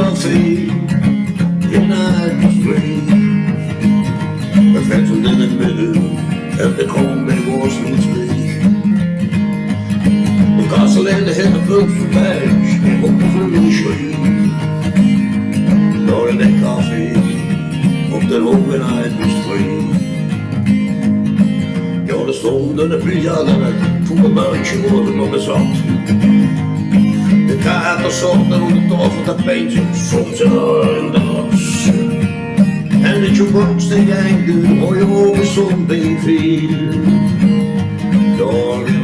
coffee in Irish Street. My friends were in the middle of the Cornbay Washington Street. The gasoline hit the fruits from bags over the street. Pouring that coffee up that open Irish Street. Jag stod under bryggaren, tog en mörkjorden och besatt. Det tät och saknar och det av att painting from the dogs. And the jukebox they angry, or you always something feel. Darling,